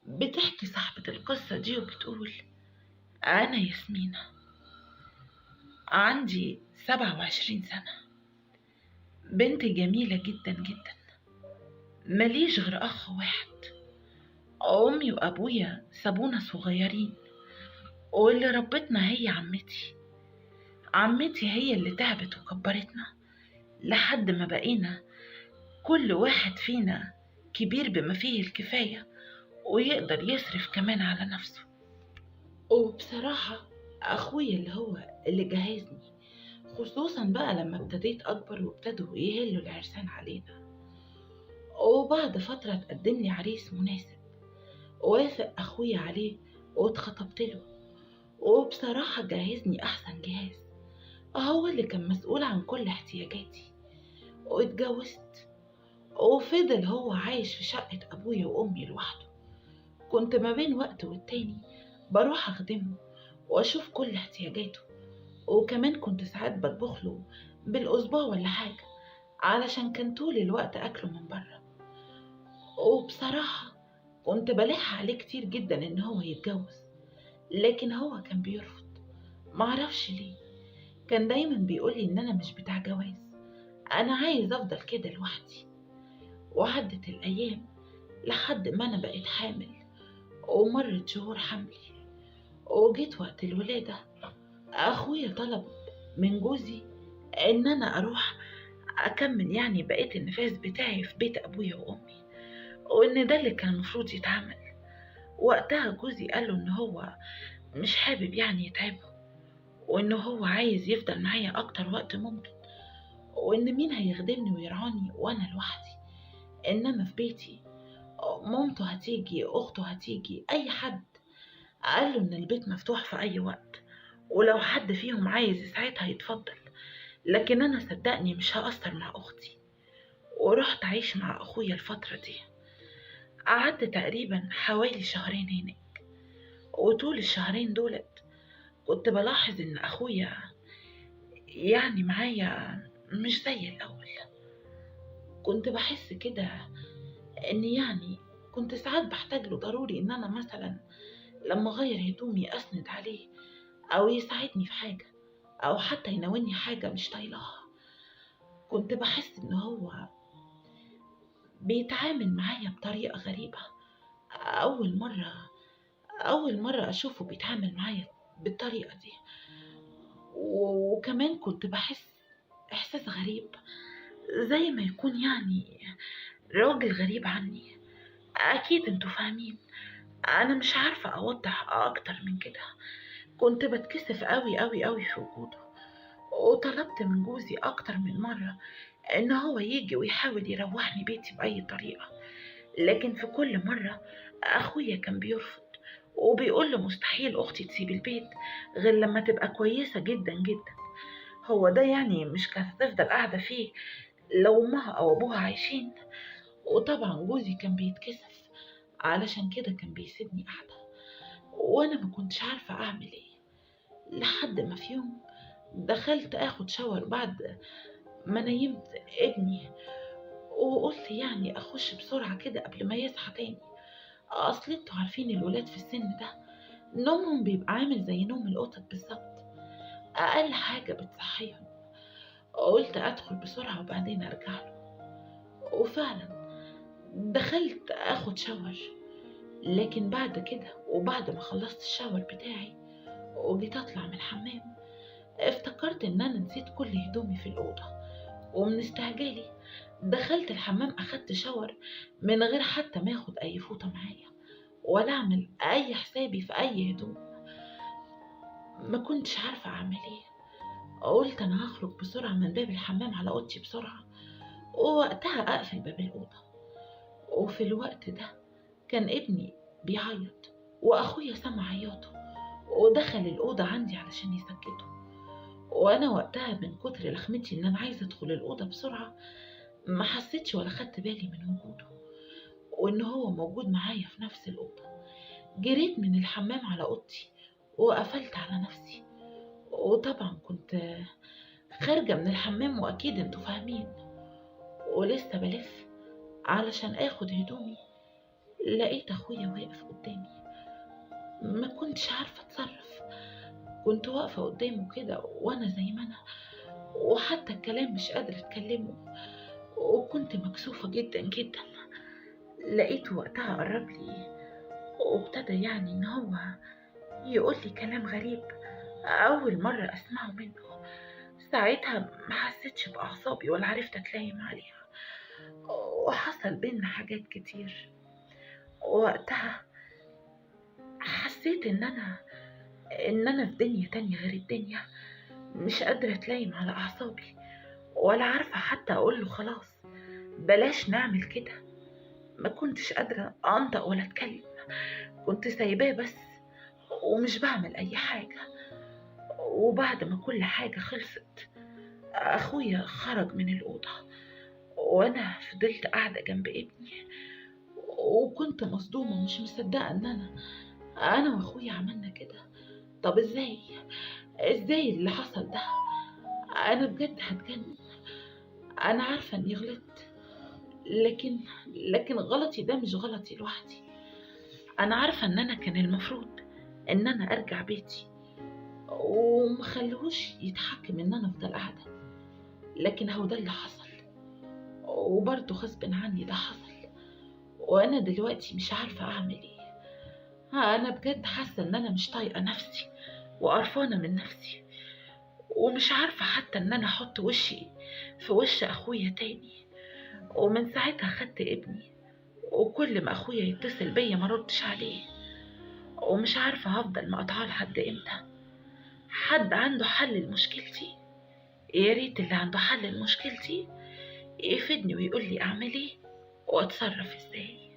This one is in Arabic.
بتحكي صاحبة القصة دي وبتقول: أنا ياسمينة، عندي 27 سنة، بنت جميلة جدا جدا، ماليش غير أخ واحد. أمي وأبويا سابونا صغيرين، واللي ربتنا هي عمتي. عمتي هي اللي تعبت وكبرتنا لحد ما بقينا كل واحد فينا كبير بما فيه الكفاية، ويقدر يصرف كمان على نفسه. وبصراحة أخويا اللي هو اللي جهزني، خصوصا بقى لما ابتديت أكبر وابتدوا يهلوا العرسان علينا. وبعد فترة تقدم لي عريس مناسب، وافق أخويا عليه واتخطبت له. وبصراحة جهزني أحسن جهاز، هو اللي كان مسؤول عن كل احتياجاتي. واتجوزت، وفضل هو عايش في شقة أبويا وأمي لوحده. كنت ما بين وقت والتاني بروح أخدمه وأشوف كل احتياجاته، وكمان كنت ساعات بطبخله بالأسبوع ولا حاجة، علشان كان طول الوقت أكله من بره. وبصراحة كنت بلح عليه كتير جدا إن هو يتجوز، لكن هو كان بيرفض. معرفش ليه، كان دايما بيقولي إن أنا مش بتاع جواز، أنا عايز أفضل كده لوحدي. وعدت الأيام لحد ما أنا بقيت حامل، ومرت شهور حملي، وجيت وقت الولادة. أخويا طلب من جوزي إن أنا أروح أكمل يعني بقية النفاس بتاعي في بيت أبويا وأمي، وإن ده اللي كان المفروض يتعمل. وقتها جوزي قاله إن هو مش حابب يعني يتعبه، وإن هو عايز يفضل معايا أكتر وقت ممكن، وإن مين هيخدمني ويرعاني وأنا لوحدي. إنما في بيتي مامته هتيجي، أخته هتيجي، أي حد. قاله إن البيت مفتوح في أي وقت، ولو حد فيهم عايز يساعدها يتفضل، لكن أنا صدقني مش هقصر مع أختي. ورحت أعيش مع أخويا الفترة دي، قعدت تقريبا حوالي شهرين هناك. وطول الشهرين دولت كنت بلاحظ إن أخويا يعني معايا مش زي الأول. كنت بحس كده إن يعني كنت ساعات بحتاج له ضروري إن أنا مثلا لما أغير هدومي أسند عليه، أو يساعدني في حاجة، أو حتى يناولني حاجة مش طايلاها. كنت بحس إن هو بيتعامل معايا بطريقة غريبة. أول مرة أول مرة أشوفه بيتعامل معايا بالطريقة دي. وكمان كنت بحس إحساس غريب، زي ما يكون يعني راجل غريب عني. أكيد انتوا فاهمين، أنا مش عارفة أوضح أكتر من كده. كنت بتكسف قوي قوي قوي في وجوده، وطلبت من جوزي أكتر من مرة إن هو يجي ويحاول يروحني بيتي بأي طريقة، لكن في كل مرة أخويا كان بيرفض، وبيقول له مستحيل أختي تسيب البيت غير لما تبقى كويسة جدا جدا. هو ده يعني مش كانت هتفضل قاعدة فيه لو أمها أو أبوها عايشين؟ وطبعا جوزي كان بيتكسف، علشان كده كان بيسيبني قاعدة، وأنا ما كنتش عارفة أعمل إيه. لحد ما في يوم دخلت أخد شاور بعد ما نيمت ابني، وقلت يعني أخش بسرعة كده قبل ما يصحى تاني. أصل انتوا عارفين الولاد في السن ده نومهم بيبقى عامل زي نوم القطط بالظبط، أقل حاجة بتصحيهم. قلت أدخل بسرعة وبعدين أرجع له. وفعلا دخلت أخد شاور، لكن بعد كده وبعد ما خلصت الشاور بتاعي وجيت أطلع من الحمام، افتكرت إن أنا نسيت كل هدومي في الأوضة. ومن استعجالي دخلت الحمام أخدت شاور من غير حتى ما أخد أي فوطة معايا، ولا أعمل أي حسابي في أي هدوم. ما كنتش عارفة أعمل إيه. قلت أنا هخرج بسرعة من باب الحمام على أوضتي بسرعة، ووقتها أقفل باب الأوضة. وفي الوقت ده كان ابني بيعيط، وأخويا سمع عياطه ودخل الأوضة عندي علشان يسكته. وأنا وقتها من كتر لخمتي إن أنا عايزة أدخل الأوضة بسرعة ما حسيتش ولا خدت بالي من وجوده، وإن هو موجود معايا في نفس الأوضة. جريت من الحمام على أوضتي وقفلت على نفسي. وطبعا كنت خارجة من الحمام، وأكيد انتوا فاهمين، ولسه بلف علشان اخد هدومي، لقيت اخويا واقف قدامي. ما كنتش عارفة اتصرف. كنت واقفة قدامه كده وانا زي ما انا، وحتى الكلام مش قادرة اتكلمه، وكنت مكسوفة جدا جدا. لقيته وقتها قرب لي وابتدى يعني ان هو يقول لي كلام غريب اول مرة اسمعه منه. ساعتها ما حسيتش باعصابي ولا عرفت اتلايم عليها، وحصل بينا حاجات كتير. وقتها حسيت ان انا في دنيا تانية غير الدنيا، مش قادرة اتلايم على اعصابي، ولا عارفة حتى اقوله خلاص بلاش نعمل كده. ما كنتش قادرة انطق ولا اتكلم، كنت سايباه بس ومش بعمل اي حاجة. وبعد ما كل حاجة خلصت اخويا خرج من الأوضة، وانا فضلت قاعدة جنب ابني، وكنت مصدومة مش مصدقة ان انا واخويا عملنا كده. طب ازاي اللي حصل ده؟ انا بجد هتجنن. انا عارفة اني غلطت، لكن غلطي ده مش غلطي لوحدي. انا عارفة ان انا كان المفروض ان انا ارجع بيتي ومخليهوش يتحكم ان انا افضل قاعدة، لكن هو ده اللي حصل، وبرضه غصب عني ده حصل. وانا دلوقتي مش عارفة اعمل ايه. انا بجد حاسة ان انا مش طايقة نفسي وقرفانة من نفسي، ومش عارفة حتى ان انا احط وشي في وش اخويا تاني. ومن ساعتها خدت ابني، وكل ما اخويا يتصل بيا ما ردش عليه، ومش عارفة هفضل مقطعاه لحد امتى. حد عنده حل لمشكلتي؟ يا ريت اللي عنده حل لمشكلتي يفيدني ويقول لي اعمل ايه واتصرف ازاي.